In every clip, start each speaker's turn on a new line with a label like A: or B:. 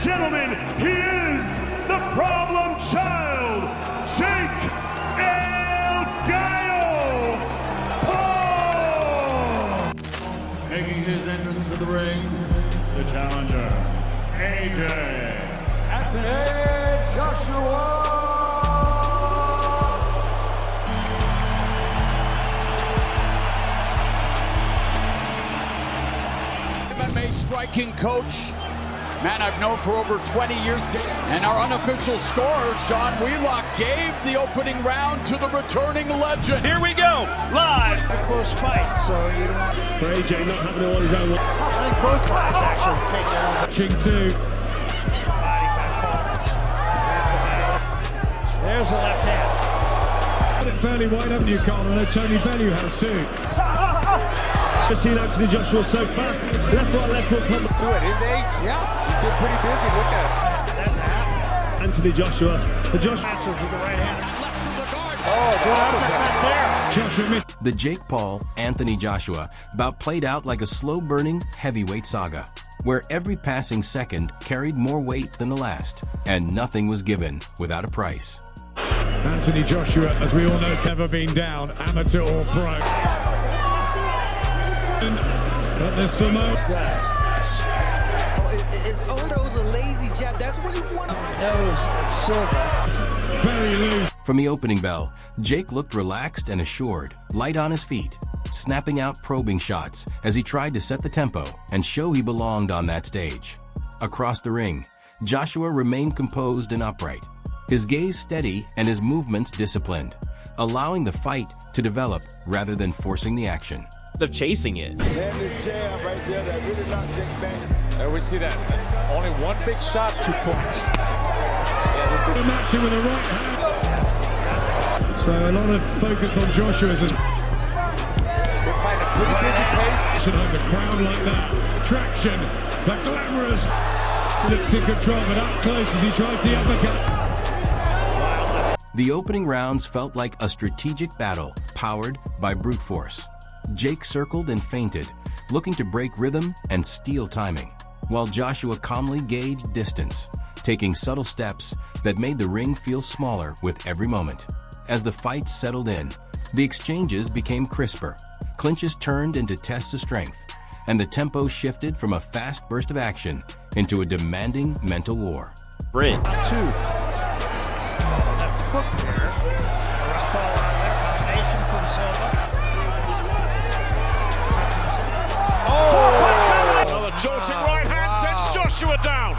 A: gentlemen, he is the problem child, Jake El Gallo Paul! Making his entrance to the ring, the challenger, AJ Anthony Joshua!
B: MMA striking coach, man I've known for over 20 years. And our unofficial scorer, Sean Wheelock, gave the opening round to the returning legend.
C: Here we go, live.
D: A close fight, so you don't...
E: For AJ not having it on his own.
D: I think both guys actually take it on.
E: Watching two.
D: Body back paw. There's the left hand.
E: Got it fairly wide, haven't you, Carl? I know Tony Bellew has too. I've seen Anthony Joshua so fast. Left, right, comes
C: To it, his age,
D: Yeah.
C: he's been pretty busy. Look at him.
D: That's half.
E: Anthony Joshua. The Joshua.
D: Answers with the right hand.
B: Left from the guard.
C: Oh,
D: Good
C: the
D: uppercut there.
E: Joshua missed.
F: The Jake Paul, Anthony Joshua bout played out like a slow-burning heavyweight saga, where every passing second carried more weight than the last, and nothing was given without a price.
E: Anthony Joshua, as we all know, never been down, amateur or pro. But there's some more.
G: It's Odo's a lazy jab. That's what he wanted.
D: That was Silva.
E: Very loose.
F: From the opening bell, Jake looked relaxed and assured, light on his feet, snapping out probing shots as he tried to set the tempo and show he belonged on that stage. Across the ring, Joshua remained composed and upright, his gaze steady and his movements disciplined, allowing the fight to develop rather than forcing the action.
H: Of chasing it.
I: And this jab right there that really knocked Jake back.
C: And we see that. Only one big shot, 2 points.
E: Matching with the right hand. So a lot of focus on Joshua's as
C: Been fighting a pretty busy pace.
E: should have the crowd like that. Traction, the glamorous. Looks in control, but up close as he tries the uppercut.
F: The opening rounds felt like a strategic battle powered by brute force. Jake circled and feinted, looking to break rhythm and steal timing, while Joshua calmly gauged distance, taking subtle steps that made the ring feel smaller with every moment. As the fight settled in, the exchanges became crisper, clinches turned into tests of strength, and the tempo shifted from a fast burst of action into a demanding mental war.
H: Bridge.
D: 2. Left hook there. Rough ball out of there. Combination from Silva.
A: Another jolting right hand sends Joshua down.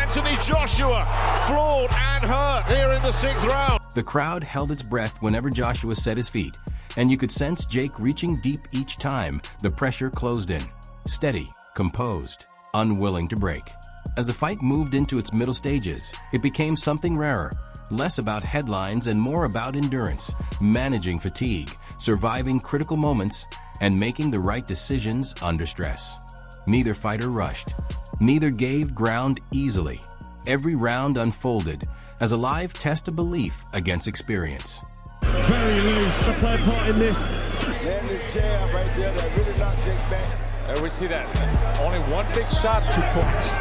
A: Anthony Joshua floored and hurt here in the 6th round.
F: The crowd held its breath whenever Joshua set his feet, and you could sense Jake reaching deep each time the pressure closed in, steady, composed, unwilling to break. As the fight moved into its middle stages, it became something rarer, less about headlines and more about endurance, managing fatigue, surviving critical moments, and making the right decisions under stress. Neither fighter rushed. Neither gave ground easily. Every round unfolded as a live test of belief against experience.
E: Very loose. To play a part in this.
I: And this jab right there that really knocked Jake back.
C: And we see that. Only one big shot, 2 points.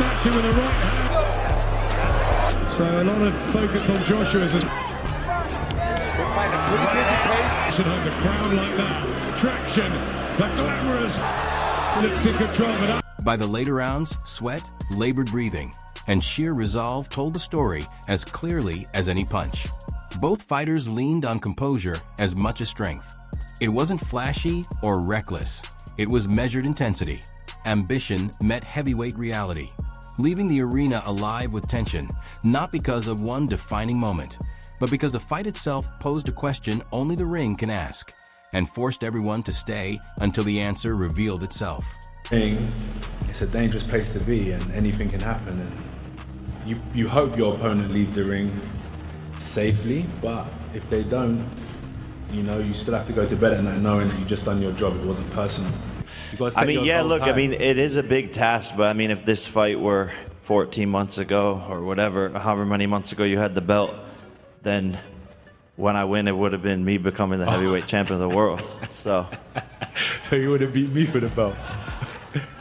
E: Matching with the right hand. So a lot of focus on Joshua's as
C: Been fighting a pretty busy pace.
E: should have the crowd like that. Traction, the glamorous. Looks in control, but up.
F: By the later rounds, sweat, labored breathing, and sheer resolve told the story as clearly as any punch. Both fighters leaned on composure as much as strength. It wasn't flashy or reckless. It was measured intensity. Ambition met heavyweight reality, leaving the arena alive with tension, not because of one defining moment, but because the fight itself posed a question only the ring can ask, and forced everyone to stay until the answer revealed itself.
J: It's a dangerous place to be, and anything can happen. And you hope your opponent leaves the ring safely, but if they don't, you know, you still have to go to bed at night knowing that you just done your job. It wasn't personal.
K: I mean, yeah, look, I mean, it is a big task, but I mean, if this fight were 14 months ago or whatever, however many months ago you had the belt, then when I win, it would have been me becoming the heavyweight champion of the world. So
J: you would have beat me for the belt.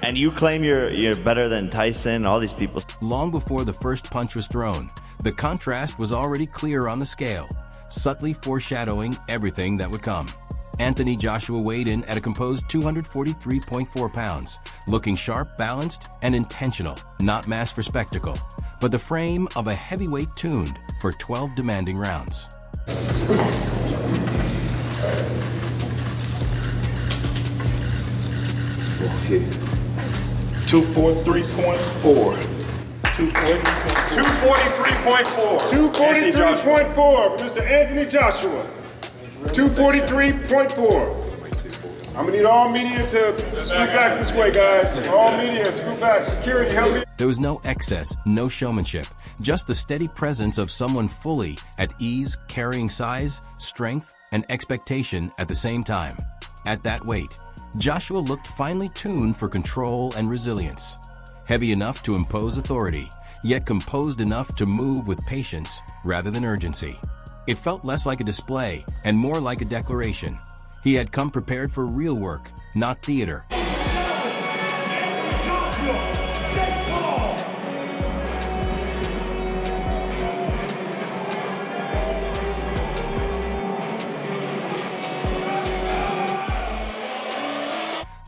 K: And you claim you're better than Tyson, all these people.
F: Long before the first punch was thrown, the contrast was already clear on the scale, subtly foreshadowing everything that would come. Anthony Joshua weighed in at a composed 243.4 pounds, looking sharp, balanced, and intentional, not masked for spectacle, but the frame of a heavyweight tuned for 12 demanding rounds.
I: 243.4. 243.4.
H: 243.4 for Mr. Anthony Joshua. 243.4. I'm gonna need all media to scoot back this way, guys. All media, scoot back. Security, help me.
F: There was no excess, no showmanship, just the steady presence of someone fully at ease, carrying size, strength, and expectation at the same time. At that weight, Joshua looked finely tuned for control and resilience. Heavy enough to impose authority, yet composed enough to move with patience rather than urgency. It felt less like a display and more like a declaration. He had come prepared for real work, not theater.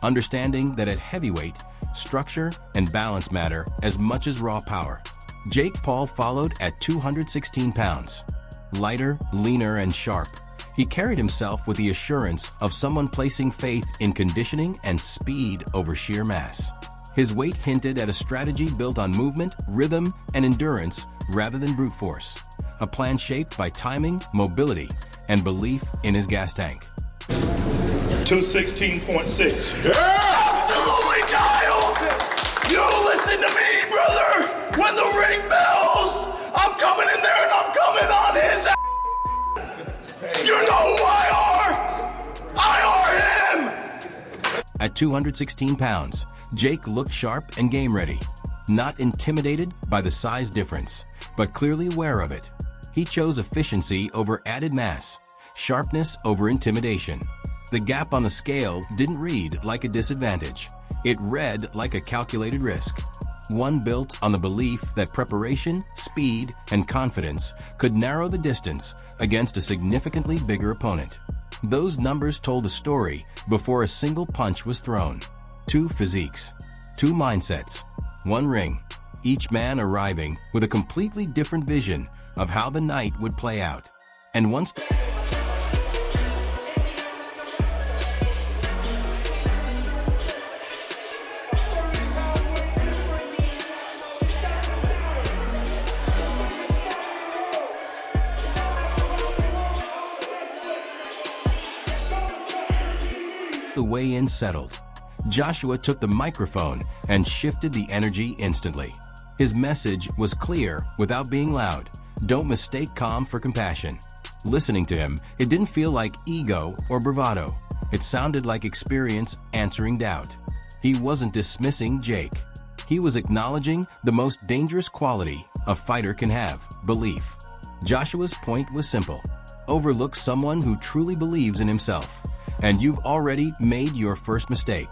F: Understanding that at heavyweight, structure and balance matter as much as raw power. Jake Paul followed at 216 pounds. Lighter, leaner, and sharp, he carried himself with the assurance of someone placing faith in conditioning and speed over sheer mass. His weight hinted at a strategy built on movement, rhythm, and endurance rather than brute force. A plan shaped by timing, mobility, and belief in his gas tank.
I: 216.6.
L: Absolutely, Giles! You listen to me, brother! When the ring bells, I'm coming in there and I'm coming on his ass! You know who I are him!
F: At 216 pounds, Jake looked sharp and game ready. Not intimidated by the size difference, but clearly aware of it. He chose efficiency over added mass, sharpness over intimidation. The gap on the scale didn't read like a disadvantage. It read like a calculated risk. One built on the belief that preparation, speed, and confidence could narrow the distance against a significantly bigger opponent. Those numbers told a story before a single punch was thrown. Two physiques, two mindsets, one ring, each man arriving with a completely different vision of how the night would play out. And once the weigh-in settled, Joshua took the microphone and shifted the energy instantly. His message was clear without being loud. Don't mistake calm for compassion. Listening to him, it didn't feel like ego or bravado. It sounded like experience answering doubt. He wasn't dismissing Jake. He was acknowledging the most dangerous quality a fighter can have, belief. Joshua's point was simple. Overlook someone who truly believes in himself, and you've already made your first mistake.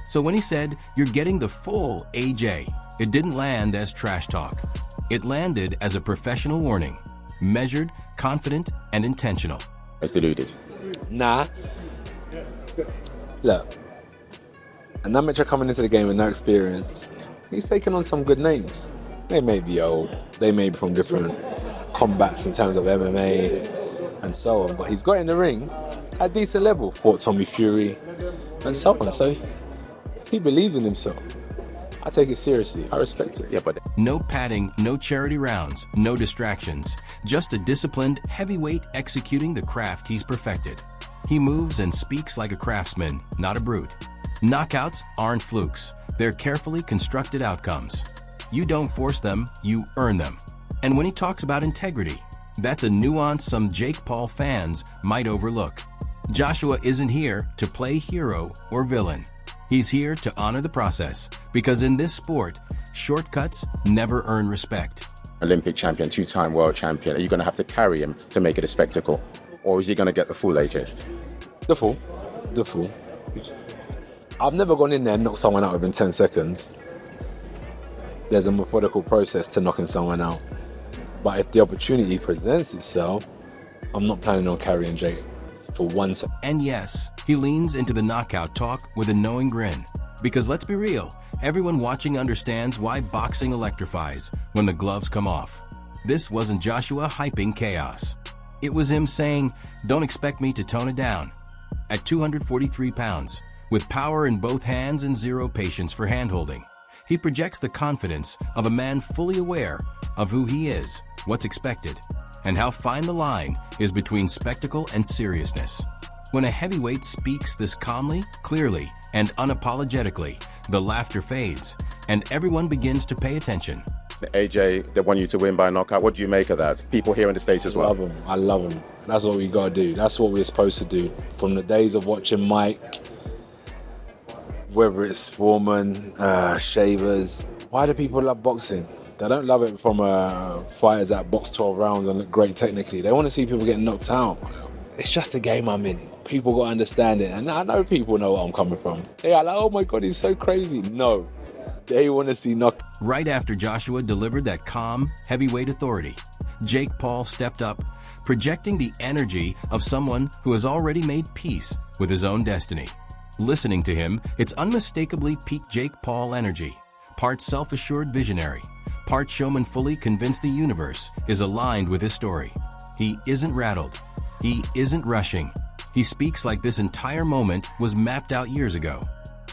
F: So when he said, "You're getting the full AJ," it didn't land as trash talk. It landed as a professional warning, measured, confident, and intentional.
M: It's deluded.
J: Nah. Look, an amateur coming into the game with no experience, he's taking on some good names. They may be old, they may be from different combats in terms of MMA and so on, but he's got in the ring at a decent level, fought Tommy Fury and so on, so he believes in himself. I take it seriously, I respect it.
M: Yeah, but
F: no padding, no charity rounds, no distractions, just a disciplined heavyweight executing the craft he's perfected. He moves and speaks like a craftsman, not a brute. Knockouts aren't flukes, they're carefully constructed outcomes. You don't force them, you earn them. And when he talks about integrity, that's a nuance some Jake Paul fans might overlook. Joshua isn't here to play hero or villain. He's here to honor the process, because in this sport, shortcuts never earn respect.
M: Olympic champion, two-time world champion, are you going to have to carry him to make it a spectacle? Or is he going to get the full AJ?
J: The full. I've never gone in there and knocked someone out within 10 seconds. There's a methodical process to knocking someone out. But if the opportunity presents itself, I'm not planning on carrying Jake for 1 second.
F: And yes, he leans into the knockout talk with a knowing grin. Because let's be real, everyone watching understands why boxing electrifies when the gloves come off. This wasn't Joshua hyping chaos. It was him saying, don't expect me to tone it down. At 243 pounds, with power in both hands and zero patience for handholding, he projects the confidence of a man fully aware of who he is, what's expected, and how fine the line is between spectacle and seriousness. When a heavyweight speaks this calmly, clearly, and unapologetically, the laughter fades, and everyone begins to pay attention.
M: AJ, they want you to win by knockout. What do you make of that? People here in the States as well.
J: I love him. That's what we got to do. That's what we're supposed to do. From the days of watching Mike, whether it's Foreman, Shavers, why do people love boxing? They don't love it from fighters that box 12 rounds and look great technically. They want to see people get knocked out. It's just the game I'm in. People got to understand it. And I know people know where I'm coming from. They are like, oh my God, he's so crazy. No, they want to see knock.
F: Right after Joshua delivered that calm, heavyweight authority, Jake Paul stepped up, projecting the energy of someone who has already made peace with his own destiny. Listening to him, it's unmistakably peak Jake Paul energy. Part self-assured visionary, part showman fully convinced the universe is aligned with his story. He isn't rattled. He isn't rushing. He speaks like this entire moment was mapped out years ago.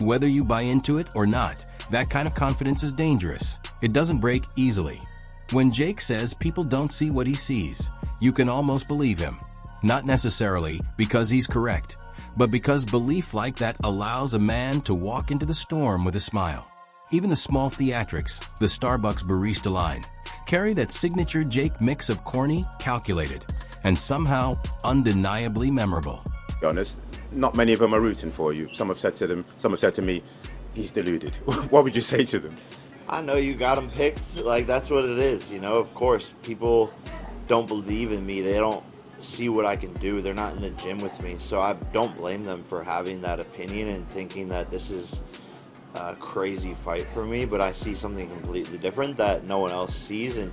F: Whether you buy into it or not, that kind of confidence is dangerous. It doesn't break easily. When Jake says people don't see what he sees, you can almost believe him. Not necessarily because he's correct, but because belief like that allows a man to walk into the storm with a smile. Even the small theatrics, the Starbucks barista line, carry that signature Jake mix of corny, calculated, and somehow undeniably memorable.
M: To be honest, not many of them are rooting for you. Some have said to me, he's deluded. What would you say to them?
K: I know you got him picked. Like, that's what it is, you know. Of course, people don't believe in me. They don't see what I can do. They're not in the gym with me. So I don't blame them for having that opinion and thinking that this is a crazy fight for me. But I see something completely different that no one else sees, and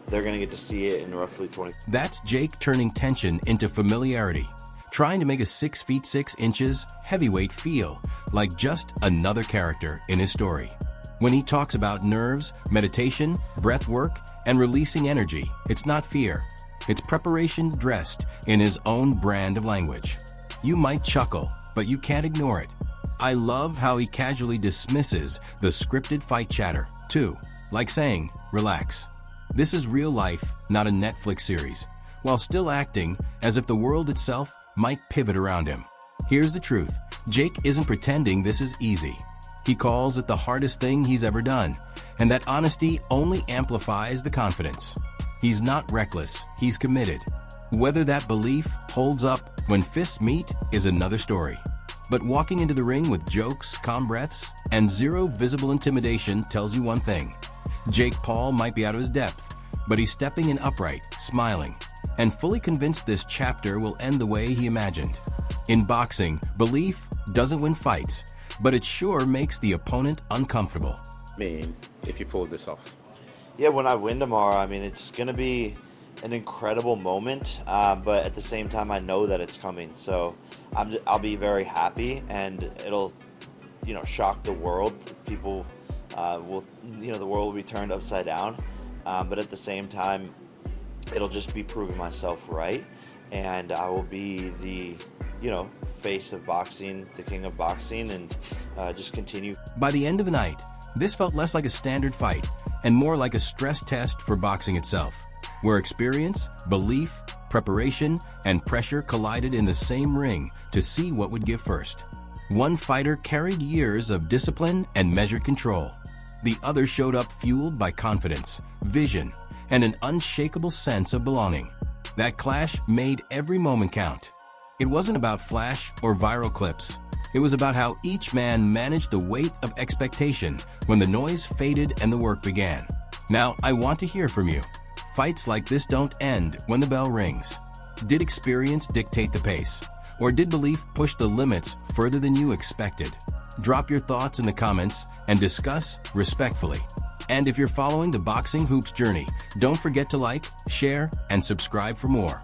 K: they're going to get to see it in roughly 20.
F: That's Jake turning tension into familiarity, trying to make a 6 feet 6 inches heavyweight feel like just another character in his story. When he talks about nerves, meditation, breath work, and releasing energy, it's not fear. It's preparation dressed in his own brand of language. You might chuckle, but you can't ignore it. I love how he casually dismisses the scripted fight chatter, too, like saying, relax. This is real life, not a Netflix series, while still acting as if the world itself might pivot around him. Here's the truth. Jake isn't pretending this is easy. He calls it the hardest thing he's ever done, and that honesty only amplifies the confidence. He's not reckless, he's committed. Whether that belief holds up when fists meet is another story. But walking into the ring with jokes, calm breaths, and zero visible intimidation tells you one thing. Jake Paul might be out of his depth, but he's stepping in upright, smiling, and fully convinced this chapter will end the way he imagined. In boxing, belief doesn't win fights, but it sure makes the opponent uncomfortable.
M: If you pull this off.
K: Yeah, when I win tomorrow, I mean, it's going to be an incredible moment, but at the same time, I know that it's coming. So I'll be very happy, and it'll, shock the world. People will, the world will be turned upside down. But at the same time, it'll just be proving myself right, and I will be the, face of boxing, the king of boxing, and just continue.
F: By the end of the night, this felt less like a standard fight and more like a stress test for boxing itself, where experience, belief, preparation, and pressure collided in the same ring to see what would give first. One fighter carried years of discipline and measured control. The other showed up fueled by confidence, vision, and an unshakable sense of belonging. That clash made every moment count. It wasn't about flash or viral clips. It was about how each man managed the weight of expectation when the noise faded and the work began. Now, I want to hear from you. Fights like this don't end when the bell rings. Did experience dictate the pace? Or did belief push the limits further than you expected? Drop your thoughts in the comments and discuss respectfully. And if you're following the Boxing Hoops journey, don't forget to like, share, and subscribe for more.